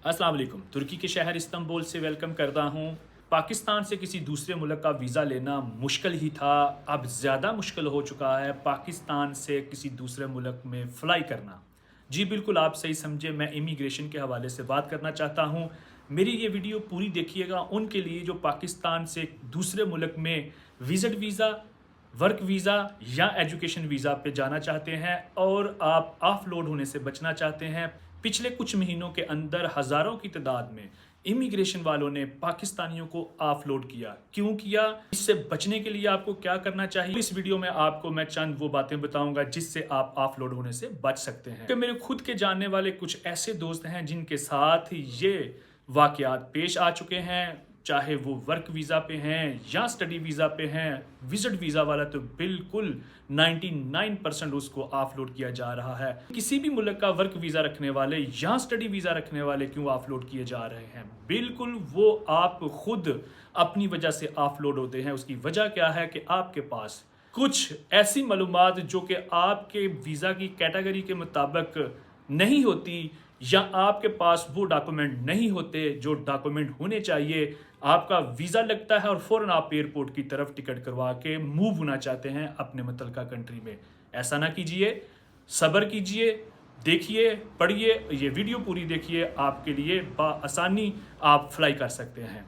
अस्सलाम वालेकुम। तुर्की के शहर इस्तांबुल से वेलकम करता हूँ। पाकिस्तान से किसी दूसरे मुल्क का वीज़ा लेना मुश्किल ही था, अब ज़्यादा मुश्किल हो चुका है पाकिस्तान से किसी दूसरे मुल्क में फ़्लाई करना। जी बिल्कुल, आप सही समझे, मैं इमिग्रेशन के हवाले से बात करना चाहता हूँ। मेरी ये वीडियो पूरी देखिएगा उनके लिए जो पाकिस्तान से दूसरे मुल्क में विज़िट वीज़ा, वर्क वीज़ा या एजुकेशन वीज़ा पे जाना चाहते हैं और आप ऑफलोड होने से बचना चाहते हैं। पिछले कुछ महीनों के अंदर हज़ारों की तादाद में इमिग्रेशन वालों ने पाकिस्तानियों को ऑफलोड किया। क्यों किया? इससे बचने के लिए आपको क्या करना चाहिए? इस वीडियो में आपको मैं चंद वो बातें बताऊंगा जिससे आप ऑफलोड होने से बच सकते हैं। कि मेरे खुद के जानने वाले कुछ ऐसे दोस्त हैं जिनके साथ ये वाकयात पेश आ चुके हैं, चाहे वो वर्क वीज़ा पे हैं या स्टडी वीज़ा पे हैं। विजिट वीज़ा वाला तो बिल्कुल 99% उसको ऑफलोड किया जा रहा है। किसी भी मुल्क का वर्क वीज़ा रखने वाले या स्टडी वीज़ा रखने वाले क्यों ऑफलोड किए जा रहे हैं? बिल्कुल वो आप खुद अपनी वजह से ऑफलोड होते हैं। उसकी वजह क्या है कि आपके पास कुछ ऐसी मालूमात जो कि आपके वीज़ा की कैटेगरी के मुताबिक नहीं होती, या आपके पास वो डॉक्यूमेंट नहीं होते जो डॉक्यूमेंट होने चाहिए। आपका वीज़ा लगता है और फ़ौरन आप एयरपोर्ट की तरफ टिकट करवा के मूव होना चाहते हैं अपने मुतलका कंट्री में। ऐसा ना कीजिए, सब्र कीजिए, देखिए, पढ़िए, ये वीडियो पूरी देखिए, आपके लिए आसानी आप फ्लाई कर सकते हैं।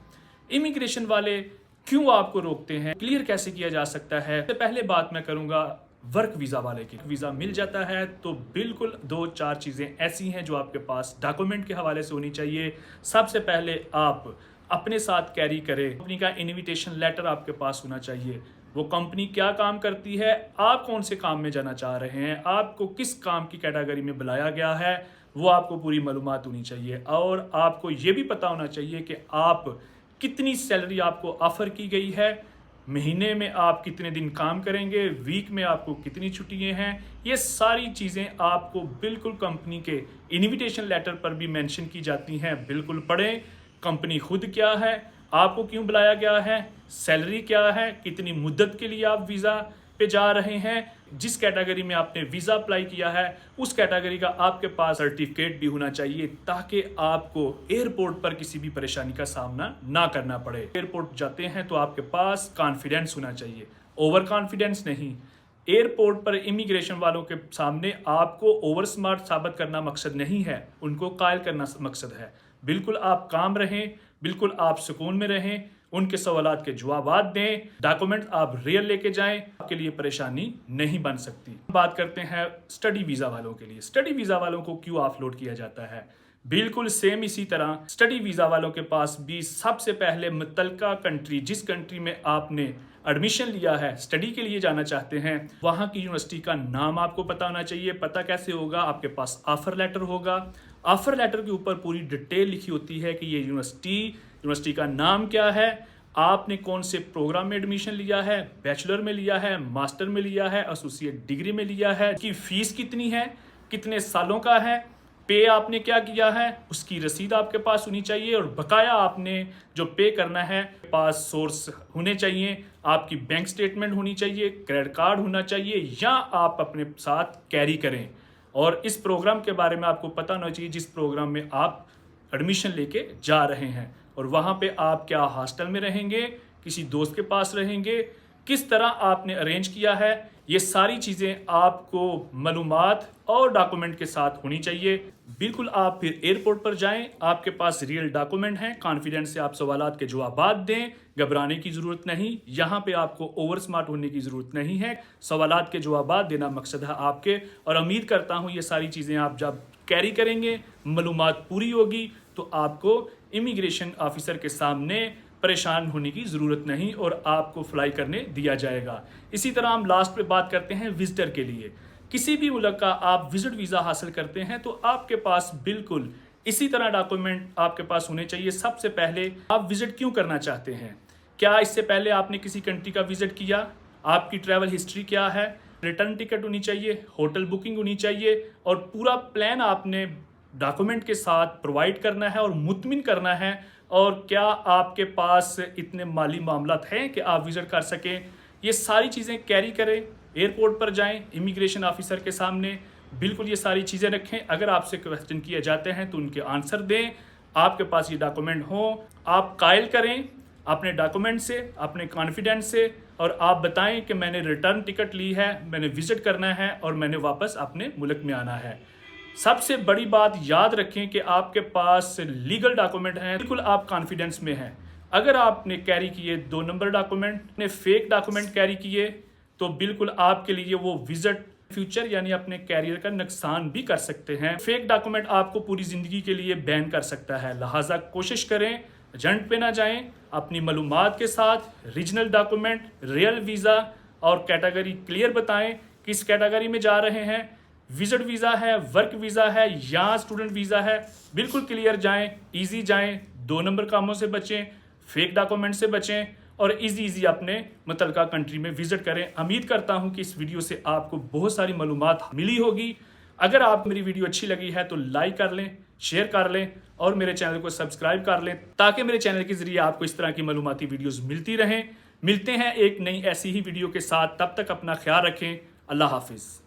इमिग्रेशन वाले क्यों आपको रोकते हैं, क्लियर कैसे किया जा सकता है? सबसे पहले बात मैं करूंगा वर्क वीज़ा वाले की। वीज़ा मिल जाता है तो बिल्कुल 2-4 चीज़ें ऐसी हैं जो आपके पास डॉक्यूमेंट के हवाले से होनी चाहिए। सबसे पहले आप अपने साथ कैरी करें, कंपनी का इनविटेशन लेटर आपके पास होना चाहिए। वो कंपनी क्या काम करती है, आप कौन से काम में जाना चाह रहे हैं, आपको किस काम की कैटेगरी में बुलाया गया है, वो आपको पूरी मालूमात होनी चाहिए। और आपको ये भी पता होना चाहिए कि आप कितनी सैलरी आपको ऑफ़र की गई है, महीने में आप कितने दिन काम करेंगे, वीक में आपको कितनी छुट्टियां हैं। ये सारी चीज़ें आपको बिल्कुल कंपनी के इनविटेशन लेटर पर भी मेंशन की जाती हैं। बिल्कुल पढ़ें, कंपनी खुद क्या है, आपको क्यों बुलाया गया है, सैलरी क्या है, कितनी मुद्दत के लिए आप वीज़ा पे जा रहे हैं, जिस कैटेगरी में आपने वीज़ा अप्लाई किया है उस कैटेगरी का आपके पास सर्टिफिकेट भी होना चाहिए, ताकि आपको एयरपोर्ट पर किसी भी परेशानी का सामना ना करना पड़े। एयरपोर्ट जाते हैं तो आपके पास कॉन्फिडेंस होना चाहिए, ओवर कॉन्फिडेंस नहीं। एयरपोर्ट पर इमिग्रेशन वालों के सामने आपको ओवर स्मार्ट साबित करना मकसद नहीं है, उनको कायल करना मकसद है। बिल्कुल आप काम रहें, बिल्कुल आप सुकून में रहें, उनके सवालात के जवाबात दें, डॉक्यूमेंट आप रियल लेके जाएं, आपके लिए परेशानी नहीं बन सकती। बात करते हैं स्टडी वीज़ा वालों के लिए। स्टडी वीज़ा वालों को क्यों ऑफलोड किया जाता है? बिल्कुल सेम इसी तरह स्टडी वीज़ा वालों के पास भी सबसे पहले मुतलका कंट्री, जिस कंट्री में आपने एडमिशन लिया है, स्टडी के लिए जाना चाहते हैं, वहाँ की यूनिवर्सिटी का नाम आपको पता होना चाहिए। पता कैसे होगा? आपके पास ऑफ़र लेटर होगा। ऑफ़र लेटर के ऊपर पूरी डिटेल लिखी होती है कि ये यूनिवर्सिटी का नाम क्या है, आपने कौन से प्रोग्राम में एडमिशन लिया है, बैचलर में लिया है, मास्टर में लिया है, एसोसिएट डिग्री में लिया है, की फ़ीस कितनी है, कितने सालों का है, पे आपने क्या किया है, उसकी रसीद आपके पास होनी चाहिए। और बकाया आपने जो पे करना है पास सोर्स होने चाहिए, आपकी बैंक स्टेटमेंट होनी चाहिए, क्रेडिट कार्ड होना चाहिए, या आप अपने साथ कैरी करें। और इस प्रोग्राम के बारे में आपको पता होना चाहिए जिस प्रोग्राम में आप एडमिशन लेके जा रहे हैं, और वहाँ पे आप क्या हॉस्टल में रहेंगे, किसी दोस्त के पास रहेंगे, किस तरह आपने अरेंज किया है। ये सारी चीज़ें आपको मालूमात और डॉक्यूमेंट के साथ होनी चाहिए। बिल्कुल आप फिर एयरपोर्ट पर जाएं, आपके पास रियल डॉक्यूमेंट हैं, कॉन्फिडेंस से आप सवालात के जवाबात दें, घबराने की ज़रूरत नहीं। यहाँ पे आपको ओवर स्मार्ट होने की ज़रूरत नहीं है, सवालात के जवाबात देना मकसद है आपके। और उम्मीद करता हूँ ये सारी चीज़ें आप जब कैरी करेंगे, मालूमात पूरी होगी, तो आपको इमिग्रेशन ऑफिसर के सामने परेशान होने की ज़रूरत नहीं और आपको फ्लाई करने दिया जाएगा। इसी तरह हम लास्ट पे बात करते हैं विजिटर के लिए। किसी भी मुल्क का आप विजिट वीज़ा हासिल करते हैं तो आपके पास बिल्कुल इसी तरह डॉक्यूमेंट आपके पास होने चाहिए। सबसे पहले आप विजिट क्यों करना चाहते हैं, क्या इससे पहले आपने किसी कंट्री का विजिट किया, आपकी ट्रैवल हिस्ट्री क्या है, रिटर्न टिकट होनी चाहिए, होटल बुकिंग होनी चाहिए, और पूरा प्लान आपने डॉक्यूमेंट के साथ प्रोवाइड करना है और मुतमिन करना है। और क्या आपके पास इतने माली मामलात हैं कि आप विजिट कर सकें। ये सारी चीज़ें कैरी करें, एयरपोर्ट पर जाएं, इमिग्रेशन ऑफिसर के सामने बिल्कुल ये सारी चीज़ें रखें। अगर आपसे क्वेश्चन किए जाते हैं तो उनके आंसर दें। आपके पास ये डॉक्यूमेंट हो, आप कायल करें अपने डॉक्यूमेंट से, अपने कॉन्फिडेंस से, और आप बताएं कि मैंने रिटर्न टिकट ली है, मैंने विजिट करना है और मैंने वापस अपने मुल्क में आना है। सबसे बड़ी बात याद रखें कि आपके पास लीगल डॉक्यूमेंट हैं, बिल्कुल आप कॉन्फिडेंस में हैं। अगर आपने कैरी किए 2 नंबर डॉक्यूमेंट, ने फेक डॉक्यूमेंट कैरी किए, तो बिल्कुल आपके लिए वो विजिट फ्यूचर यानी अपने कैरियर का नुकसान भी कर सकते हैं। फेक डॉक्यूमेंट आपको पूरी ज़िंदगी के लिए बैन कर सकता है। लिहाजा कोशिश करें एजेंट पे ना जाएं, अपनी मालूमात के साथ रीजनल डॉक्यूमेंट, रियल वीज़ा और कैटेगरी क्लियर बताएं किस कैटेगरी में जा रहे हैं, विजिट वीज़ा है, वर्क वीज़ा है या स्टूडेंट वीज़ा है। बिल्कुल क्लियर जाएं, इजी जाएं, 2 नंबर कामों से बचें, फेक डॉक्यूमेंट से बचें और इजी अपने मुतलका कंट्री में विजिट करें। उम्मीद करता हूं कि इस वीडियो से आपको बहुत सारी मालूमात मिली होगी। अगर आपको मेरी वीडियो अच्छी लगी है तो लाइक कर लें, शेयर कर लें और मेरे चैनल को सब्सक्राइब कर लें, ताकि मेरे चैनल के जरिए आपको इस तरह की मालूमाती वीडियोस मिलती रहें। मिलते हैं एक नई ऐसी ही वीडियो के साथ, तब तक अपना ख्याल रखें। अल्लाह हाफिज़।